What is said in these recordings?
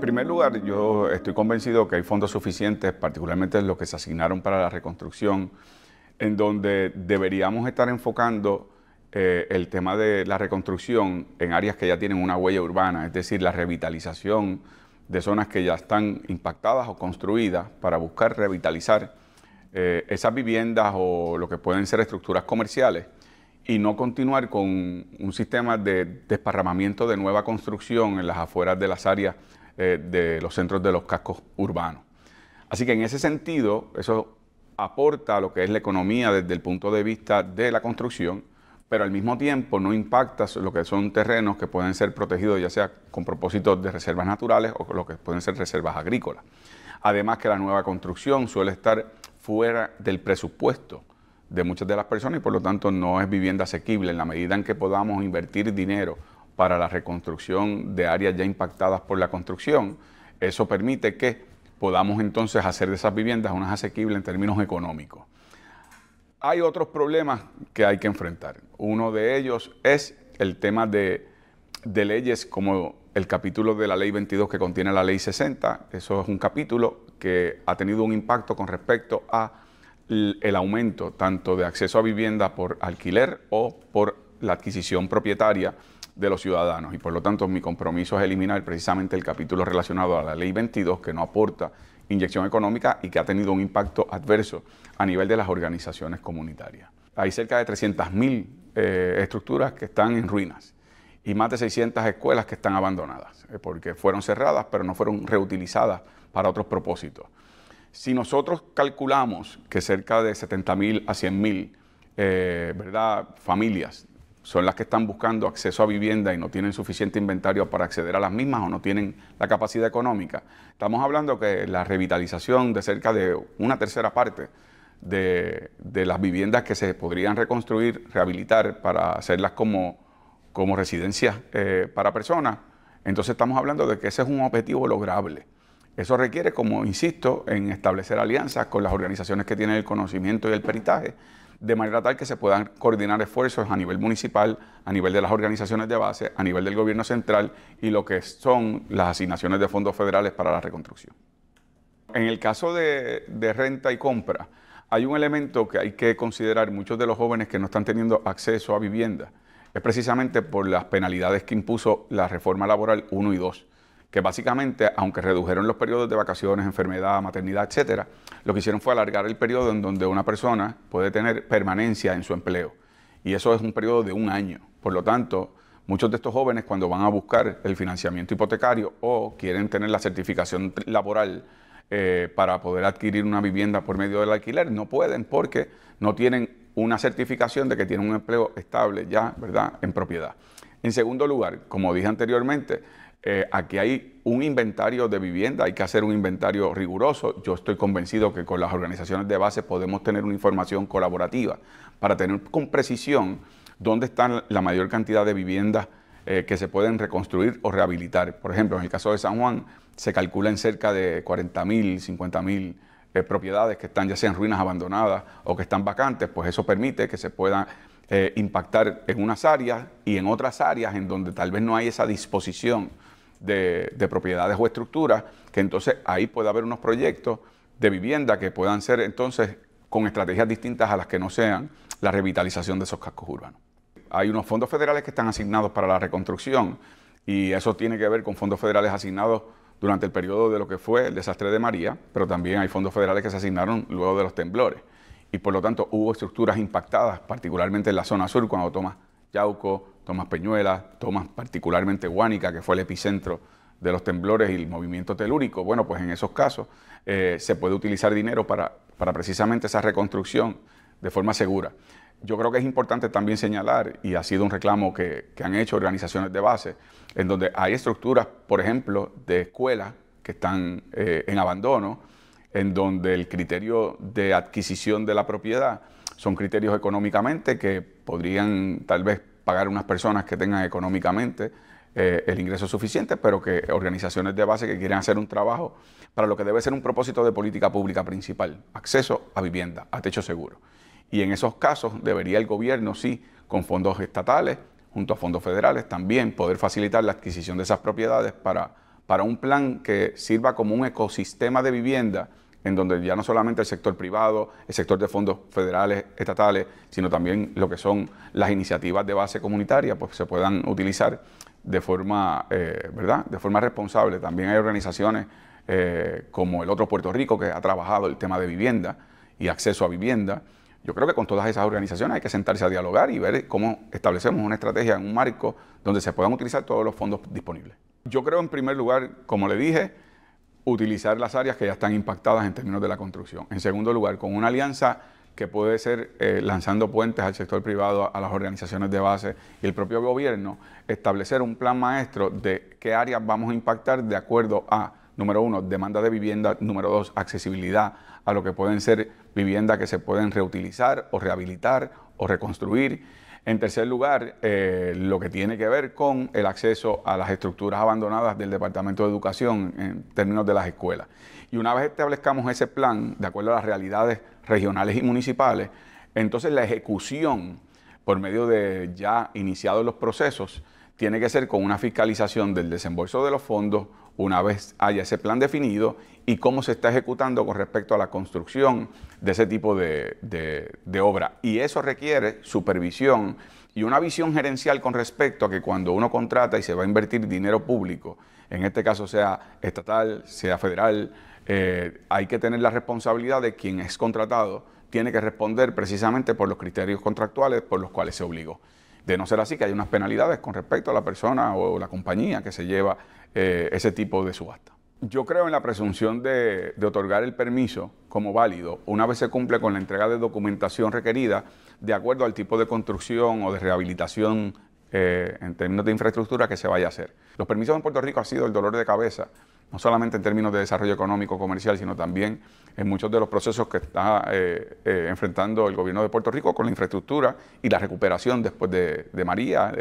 En primer lugar, yo estoy convencido que hay fondos suficientes, particularmente los que se asignaron para la reconstrucción, en donde deberíamos estar enfocando el tema de la reconstrucción en áreas que ya tienen una huella urbana, es decir, la revitalización de zonas que ya están impactadas o construidas para buscar revitalizar esas viviendas o lo que pueden ser estructuras comerciales y no continuar con un sistema de desparramamiento de nueva construcción en las afueras de las áreas de los centros de los cascos urbanos. Así que en ese sentido, eso aporta a lo que es la economía desde el punto de vista de la construcción, pero al mismo tiempo no impacta lo que son terrenos que pueden ser protegidos ya sea con propósitos de reservas naturales o lo que pueden ser reservas agrícolas. Además que la nueva construcción suele estar fuera del presupuesto de muchas de las personas y por lo tanto no es vivienda asequible. En la medida en que podamos invertir dinero para la reconstrucción de áreas ya impactadas por la construcción, eso permite que podamos entonces hacer de esas viviendas unas asequibles en términos económicos. Hay otros problemas que hay que enfrentar. Uno de ellos es el tema de leyes como el capítulo de la Ley 22 que contiene la Ley 60. Eso es un capítulo que ha tenido un impacto con respecto a el aumento tanto de acceso a vivienda por alquiler o por la adquisición propietaria de los ciudadanos y por lo tanto mi compromiso es eliminar precisamente el capítulo relacionado a la Ley 22 que no aporta inyección económica y que ha tenido un impacto adverso a nivel de las organizaciones comunitarias. Hay cerca de 300.000 estructuras que están en ruinas y más de 600 escuelas que están abandonadas porque fueron cerradas pero no fueron reutilizadas para otros propósitos. Si nosotros calculamos que cerca de 70.000 a 100.000 familias son las que están buscando acceso a vivienda y no tienen suficiente inventario para acceder a las mismas o no tienen la capacidad económica, estamos hablando que la revitalización de cerca de una tercera parte de las viviendas que se podrían reconstruir, rehabilitar para hacerlas como residencias para personas, entonces estamos hablando de que ese es un objetivo lograble. Eso requiere, como insisto, en establecer alianzas con las organizaciones que tienen el conocimiento y el peritaje, de manera tal que se puedan coordinar esfuerzos a nivel municipal, a nivel de las organizaciones de base, a nivel del gobierno central y lo que son las asignaciones de fondos federales para la reconstrucción. En el caso de renta y compra, hay un elemento que hay que considerar. Muchos de los jóvenes que no están teniendo acceso a vivienda es precisamente por las penalidades que impuso la reforma laboral 1 y 2. Que básicamente, aunque redujeron los periodos de vacaciones, enfermedad, maternidad, etcétera, lo que hicieron fue alargar el periodo en donde una persona puede tener permanencia en su empleo. Y eso es un periodo de 1 año. Por lo tanto, muchos de estos jóvenes cuando van a buscar el financiamiento hipotecario o quieren tener la certificación laboral para poder adquirir una vivienda por medio del alquiler, no pueden porque no tienen una certificación de que tienen un empleo estable ya, ¿verdad?, en propiedad. En segundo lugar, como dije anteriormente, aquí hay un inventario de vivienda, hay que hacer un inventario riguroso. Yo estoy convencido que con las organizaciones de base podemos tener una información colaborativa para tener con precisión dónde están la mayor cantidad de viviendas que se pueden reconstruir o rehabilitar. Por ejemplo, en el caso de San Juan se calcula en cerca de 40.000, 50.000 propiedades que están ya sea en ruinas abandonadas o que están vacantes, pues eso permite que se pueda impactar en unas áreas y en otras áreas en donde tal vez no hay esa disposición de propiedades o estructuras, que entonces ahí puede haber unos proyectos de vivienda que puedan ser entonces con estrategias distintas a las que no sean la revitalización de esos cascos urbanos. Hay unos fondos federales que están asignados para la reconstrucción y eso tiene que ver con fondos federales asignados durante el periodo de lo que fue el desastre de María, pero también hay fondos federales que se asignaron luego de los temblores y por lo tanto hubo estructuras impactadas, particularmente en la zona sur, cuando tomas Yauco, tomas Peñuelas, tomas particularmente Guánica, que fue el epicentro de los temblores y el movimiento telúrico. Bueno, pues en esos casos se puede utilizar dinero para precisamente esa reconstrucción de forma segura. Yo creo que es importante también señalar, y ha sido un reclamo que han hecho organizaciones de base, en donde hay estructuras, por ejemplo, de escuelas que están en abandono, en donde el criterio de adquisición de la propiedad son criterios económicamente que podrían tal vez pagar unas personas que tengan económicamente el ingreso suficiente, pero que organizaciones de base que quieren hacer un trabajo para lo que debe ser un propósito de política pública principal, acceso a vivienda, a techo seguro. Y en esos casos debería el gobierno, sí, con fondos estatales, junto a fondos federales, también poder facilitar la adquisición de esas propiedades para para un plan que sirva como un ecosistema de vivienda en donde ya no solamente el sector privado, el sector de fondos federales, estatales, sino también lo que son las iniciativas de base comunitaria, pues se puedan utilizar de forma, ¿verdad?, de forma responsable. También hay organizaciones como el Otro Puerto Rico, que ha trabajado el tema de vivienda y acceso a vivienda. Yo creo que con todas esas organizaciones hay que sentarse a dialogar y ver cómo establecemos una estrategia en un marco donde se puedan utilizar todos los fondos disponibles. Yo creo, en primer lugar, como le dije, utilizar las áreas que ya están impactadas en términos de la construcción. En segundo lugar, con una alianza que puede ser lanzando puentes al sector privado, a las organizaciones de base y el propio gobierno, establecer un plan maestro de qué áreas vamos a impactar de acuerdo a, número uno, demanda de vivienda, número dos, accesibilidad a lo que pueden ser viviendas que se pueden reutilizar o rehabilitar o reconstruir. En tercer lugar, lo que tiene que ver con el acceso a las estructuras abandonadas del Departamento de Educación en términos de las escuelas. Y una vez establezcamos ese plan, de acuerdo a las realidades regionales y municipales, entonces la ejecución, por medio de ya iniciados los procesos, tiene que ser con una fiscalización del desembolso de los fondos, una vez haya ese plan definido y cómo se está ejecutando con respecto a la construcción de ese tipo de obra. Y eso requiere supervisión y una visión gerencial con respecto a que cuando uno contrata y se va a invertir dinero público, en este caso sea estatal, sea federal, hay que tener la responsabilidad de quien es contratado, tiene que responder precisamente por los criterios contractuales por los cuales se obligó. De no ser así, que hay unas penalidades con respecto a la persona o la compañía que se lleva ese tipo de subasta. Yo creo en la presunción de otorgar el permiso como válido una vez se cumple con la entrega de documentación requerida de acuerdo al tipo de construcción o de rehabilitación en términos de infraestructura que se vaya a hacer. Los permisos en Puerto Rico ha sido el dolor de cabeza, no solamente en términos de desarrollo económico comercial, sino también en muchos de los procesos que está enfrentando el gobierno de Puerto Rico con la infraestructura y la recuperación después de María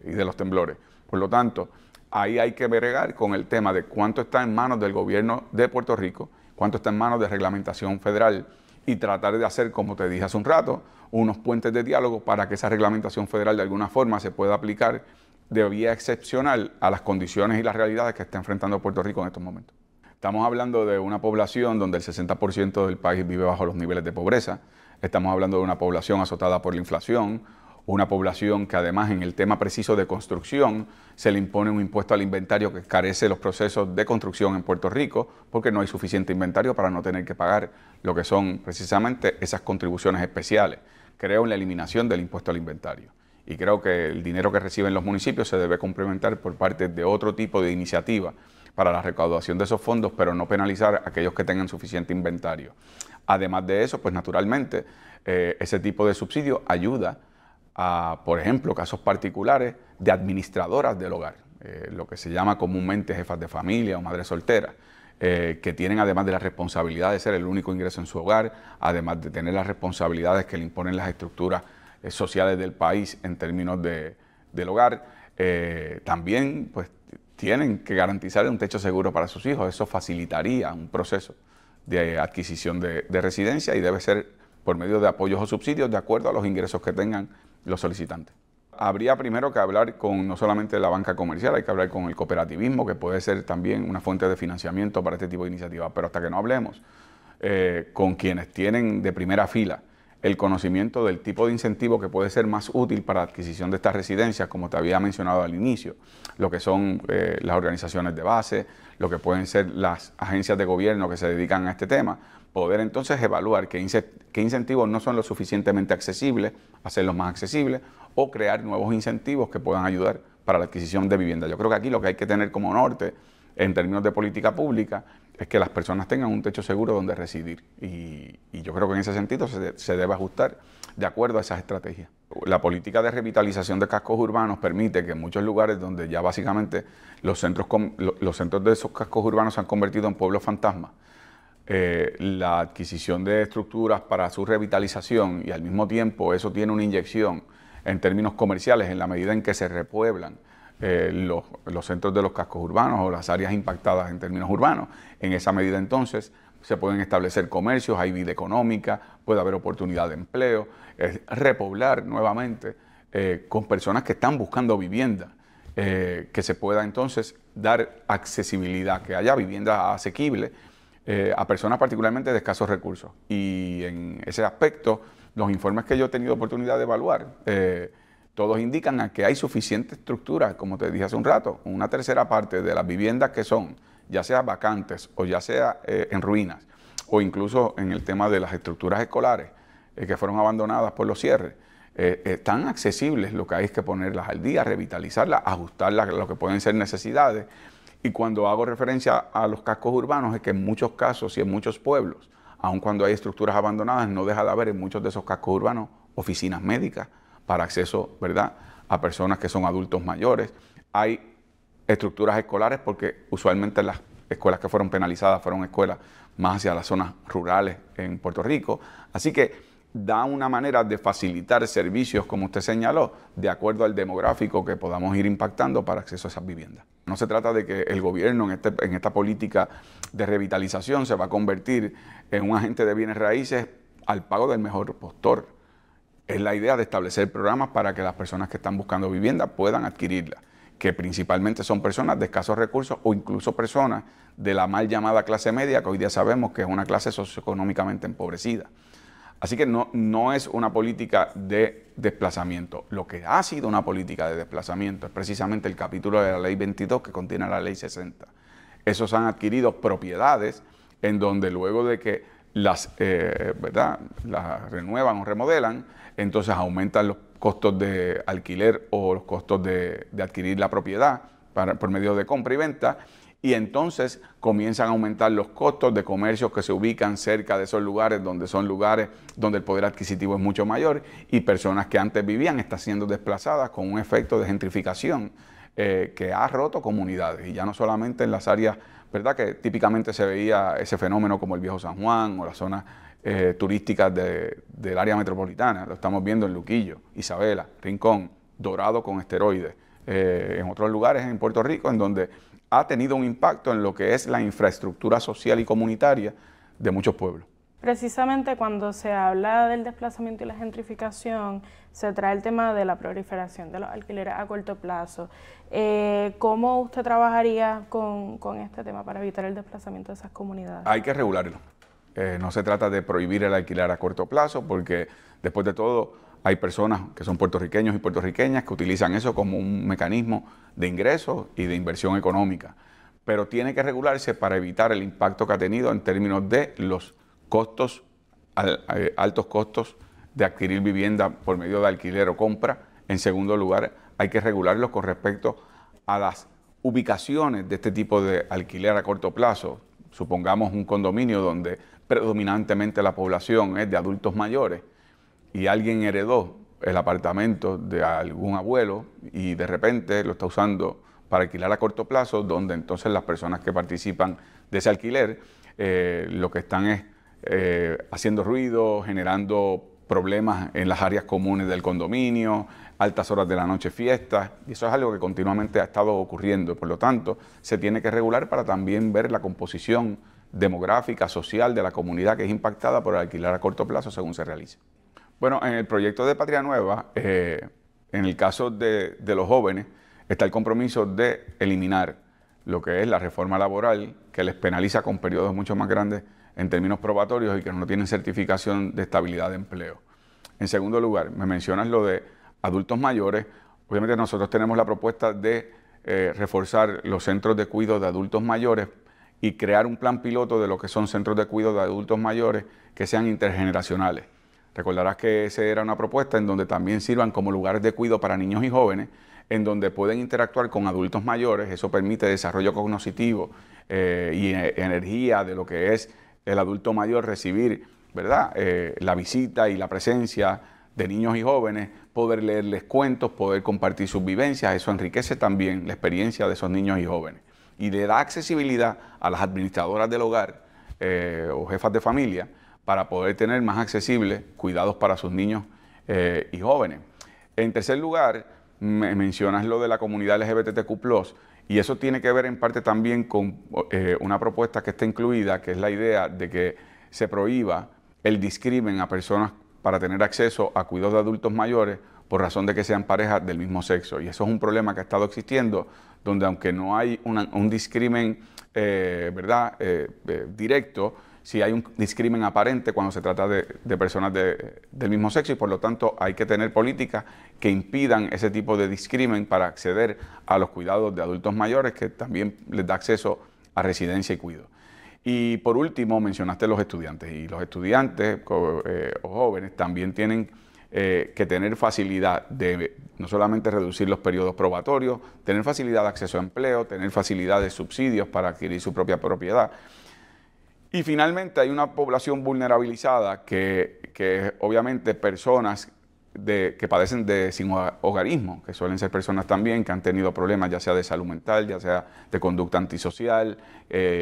y de los temblores. Por lo tanto, ahí hay que bregar con el tema de cuánto está en manos del gobierno de Puerto Rico, cuánto está en manos de reglamentación federal y tratar de hacer, como te dije hace un rato, unos puentes de diálogo para que esa reglamentación federal de alguna forma se pueda aplicar de vía excepcional a las condiciones y las realidades que está enfrentando Puerto Rico en estos momentos. Estamos hablando de una población donde el 60% del país vive bajo los niveles de pobreza. Estamos hablando de una población azotada por la inflación, una población que además en el tema preciso de construcción se le impone un impuesto al inventario que carece los procesos de construcción en Puerto Rico porque no hay suficiente inventario para no tener que pagar lo que son precisamente esas contribuciones especiales. Creo en la eliminación del impuesto al inventario y creo que el dinero que reciben los municipios se debe complementar por parte de otro tipo de iniciativa para la recaudación de esos fondos, pero no penalizar a aquellos que tengan suficiente inventario. Además de eso, pues naturalmente ese tipo de subsidio ayuda a, por ejemplo, casos particulares de administradoras del hogar, lo que se llama comúnmente jefas de familia o madres solteras, que tienen además de la responsabilidad de ser el único ingreso en su hogar, además de tener las responsabilidades que le imponen las estructuras sociales del país en términos del hogar, también pues tienen que garantizar un techo seguro para sus hijos. Eso facilitaría un proceso de adquisición de residencia y debe ser por medio de apoyos o subsidios de acuerdo a los ingresos que tengan los solicitantes. Habría primero que hablar con no solamente la banca comercial, hay que hablar con el cooperativismo, que puede ser también una fuente de financiamiento para este tipo de iniciativas, pero hasta que no hablemos con quienes tienen de primera fila el conocimiento del tipo de incentivo que puede ser más útil para la adquisición de estas residencias, como te había mencionado al inicio, lo que son las organizaciones de base, lo que pueden ser las agencias de gobierno que se dedican a este tema, poder entonces evaluar qué incentivos no son lo suficientemente accesibles, hacerlos más accesibles o crear nuevos incentivos que puedan ayudar para la adquisición de vivienda. Yo creo que aquí lo que hay que tener como norte en términos de política pública es que las personas tengan un techo seguro donde residir y yo creo que en ese sentido se debe ajustar de acuerdo a esas estrategias. La política de revitalización de cascos urbanos permite que en muchos lugares donde ya básicamente los centros de esos cascos urbanos se han convertido en pueblos fantasmas, la adquisición de estructuras para su revitalización y al mismo tiempo eso tiene una inyección en términos comerciales en la medida en que se repueblan los centros de los cascos urbanos o las áreas impactadas en términos urbanos. En esa medida entonces se pueden establecer comercios, hay vida económica, puede haber oportunidad de empleo, repoblar nuevamente con personas que están buscando vivienda que se pueda entonces dar accesibilidad, que haya vivienda asequible a personas particularmente de escasos recursos. Y en ese aspecto, los informes que yo he tenido oportunidad de evaluar, todos indican a que hay suficiente estructura, como te dije hace un rato, una tercera parte de las viviendas que son, ya sea vacantes o ya sea en ruinas, o incluso en el tema de las estructuras escolares que fueron abandonadas por los cierres, están accesibles. Lo que hay es que ponerlas al día, revitalizarlas, ajustarlas a lo que pueden ser necesidades. Y cuando hago referencia a los cascos urbanos, es que en muchos casos y en muchos pueblos, aun cuando hay estructuras abandonadas, no deja de haber en muchos de esos cascos urbanos oficinas médicas para acceso, ¿verdad?, a personas que son adultos mayores. Hay estructuras escolares porque usualmente las escuelas que fueron penalizadas fueron escuelas más hacia las zonas rurales en Puerto Rico. Así que da una manera de facilitar servicios, como usted señaló, de acuerdo al demográfico que podamos ir impactando para acceso a esas viviendas. No se trata de que el gobierno en esta política de revitalización se va a convertir en un agente de bienes raíces al pago del mejor postor. Es la idea de establecer programas para que las personas que están buscando vivienda puedan adquirirla, que principalmente son personas de escasos recursos o incluso personas de la mal llamada clase media, que hoy día sabemos que es una clase socioeconómicamente empobrecida. Así que no es una política de desplazamiento. Lo que ha sido una política de desplazamiento es precisamente el capítulo de la Ley 22 que contiene la Ley 60. Esos han adquirido propiedades en donde luego de que las renuevan o remodelan, entonces aumentan los costos de alquiler o los costos de adquirir la propiedad por medio de compra y venta, y entonces comienzan a aumentar los costos de comercios que se ubican cerca de esos lugares, donde son lugares donde el poder adquisitivo es mucho mayor, y personas que antes vivían están siendo desplazadas con un efecto de gentrificación que ha roto comunidades, y ya no solamente en las áreas, ¿verdad?, que típicamente se veía ese fenómeno como el Viejo San Juan o las zonas turísticas del área metropolitana. Lo estamos viendo en Luquillo, Isabela, Rincón, Dorado con esteroides, en otros lugares en Puerto Rico, en donde ha tenido un impacto en lo que es la infraestructura social y comunitaria de muchos pueblos. Precisamente cuando se habla del desplazamiento y la gentrificación, se trae el tema de la proliferación de los alquileres a corto plazo. ¿Cómo usted trabajaría con este tema para evitar el desplazamiento de esas comunidades? Hay que regularlo. No se trata de prohibir el alquiler a corto plazo, porque después de todo hay personas que son puertorriqueños y puertorriqueñas que utilizan eso como un mecanismo de ingresos y de inversión económica. Pero tiene que regularse para evitar el impacto que ha tenido en términos de los costos, altos costos de adquirir vivienda por medio de alquiler o compra. En segundo lugar, hay que regularlos con respecto a las ubicaciones de este tipo de alquiler a corto plazo. Supongamos un condominio donde predominantemente la población es de adultos mayores y alguien heredó el apartamento de algún abuelo y de repente lo está usando para alquilar a corto plazo, donde entonces las personas que participan de ese alquiler lo que están es haciendo ruido, generando problemas en las áreas comunes del condominio, altas horas de la noche, fiestas, y eso es algo que continuamente ha estado ocurriendo. Por lo tanto, se tiene que regular para también ver la composición demográfica, social de la comunidad que es impactada por el alquiler a corto plazo según se realice. Bueno, en el proyecto de Patria Nueva, en el caso de los jóvenes, está el compromiso de eliminar lo que es la reforma laboral, que les penaliza con periodos mucho más grandes en términos probatorios y que no tienen certificación de estabilidad de empleo. En segundo lugar, me mencionas lo de adultos mayores. Obviamente nosotros tenemos la propuesta de reforzar los centros de cuidado de adultos mayores y crear un plan piloto de lo que son centros de cuidado de adultos mayores que sean intergeneracionales. Recordarás que esa era una propuesta en donde también sirvan como lugares de cuidado para niños y jóvenes, en donde pueden interactuar con adultos mayores. Eso permite desarrollo cognitivo y energía de lo que es el adulto mayor, recibir, ¿verdad?, la visita y la presencia de niños y jóvenes, poder leerles cuentos, poder compartir sus vivencias. Eso enriquece también la experiencia de esos niños y jóvenes y le da accesibilidad a las administradoras del hogar o jefas de familia para poder tener más accesibles cuidados para sus niños y jóvenes. En tercer lugar, me mencionas lo de la comunidad LGBTQ+, y eso tiene que ver en parte también con una propuesta que está incluida, que es la idea de que se prohíba el discrimen a personas para tener acceso a cuidados de adultos mayores por razón de que sean parejas del mismo sexo. Y eso es un problema que ha estado existiendo, donde aunque no hay un discrimen ¿verdad? Directo, sí hay un discrimen aparente cuando se trata de personas del mismo sexo, y por lo tanto hay que tener políticas que impidan ese tipo de discrimen para acceder a los cuidados de adultos mayores, que también les da acceso a residencia y cuidado. Y por último, mencionaste los estudiantes, y los estudiantes o jóvenes también tienen que tener facilidad de no solamente reducir los periodos probatorios, tener facilidad de acceso a empleo, tener facilidad de subsidios para adquirir su propia propiedad. Y finalmente hay una población vulnerabilizada que obviamente personas que padecen de sinhogarismo, que suelen ser personas también que han tenido problemas ya sea de salud mental, ya sea de conducta antisocial,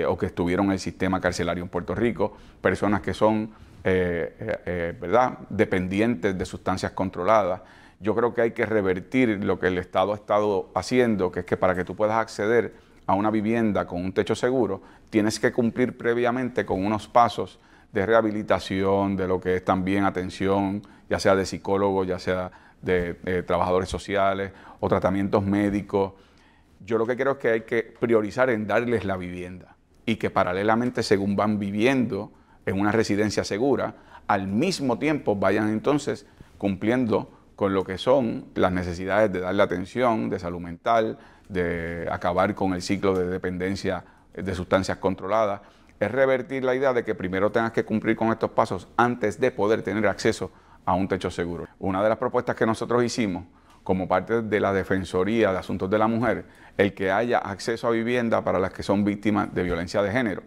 o que estuvieron en el sistema carcelario en Puerto Rico, personas que son ¿verdad? Dependientes de sustancias controladas. Yo creo que hay que revertir lo que el Estado ha estado haciendo, que es que para que tú puedas acceder a una vivienda con un techo seguro, tienes que cumplir previamente con unos pasos de rehabilitación, de lo que es también atención, ya sea de psicólogos, ya sea de trabajadores sociales o tratamientos médicos. Yo lo que creo es que hay que priorizar en darles la vivienda, y que paralelamente, según van viviendo en una residencia segura, al mismo tiempo vayan entonces cumpliendo con lo que son las necesidades de darle atención, de salud mental, de acabar con el ciclo de dependencia de sustancias controladas. Es revertir la idea de que primero tengas que cumplir con estos pasos antes de poder tener acceso a un techo seguro. Una de las propuestas que nosotros hicimos como parte de la Defensoría de Asuntos de la Mujer, el que haya acceso a vivienda para las que son víctimas de violencia de género.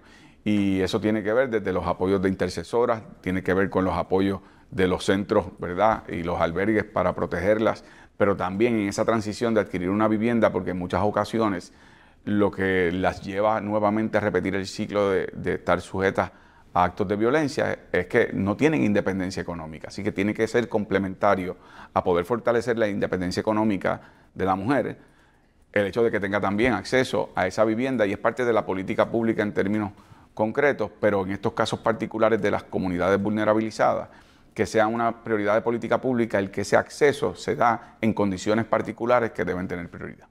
Y eso tiene que ver desde los apoyos de intercesoras, tiene que ver con los apoyos de los centros, ¿verdad? Y los albergues para protegerlas, pero también en esa transición de adquirir una vivienda, porque en muchas ocasiones lo que las lleva nuevamente a repetir el ciclo de estar sujetas a actos de violencia es que no tienen independencia económica. Así que tiene que ser complementario a poder fortalecer la independencia económica de la mujer, el hecho de que tenga también acceso a esa vivienda, y es parte de la política pública en términos concretos, pero en estos casos particulares de las comunidades vulnerabilizadas, que sea una prioridad de política pública el que ese acceso se da en condiciones particulares que deben tener prioridad.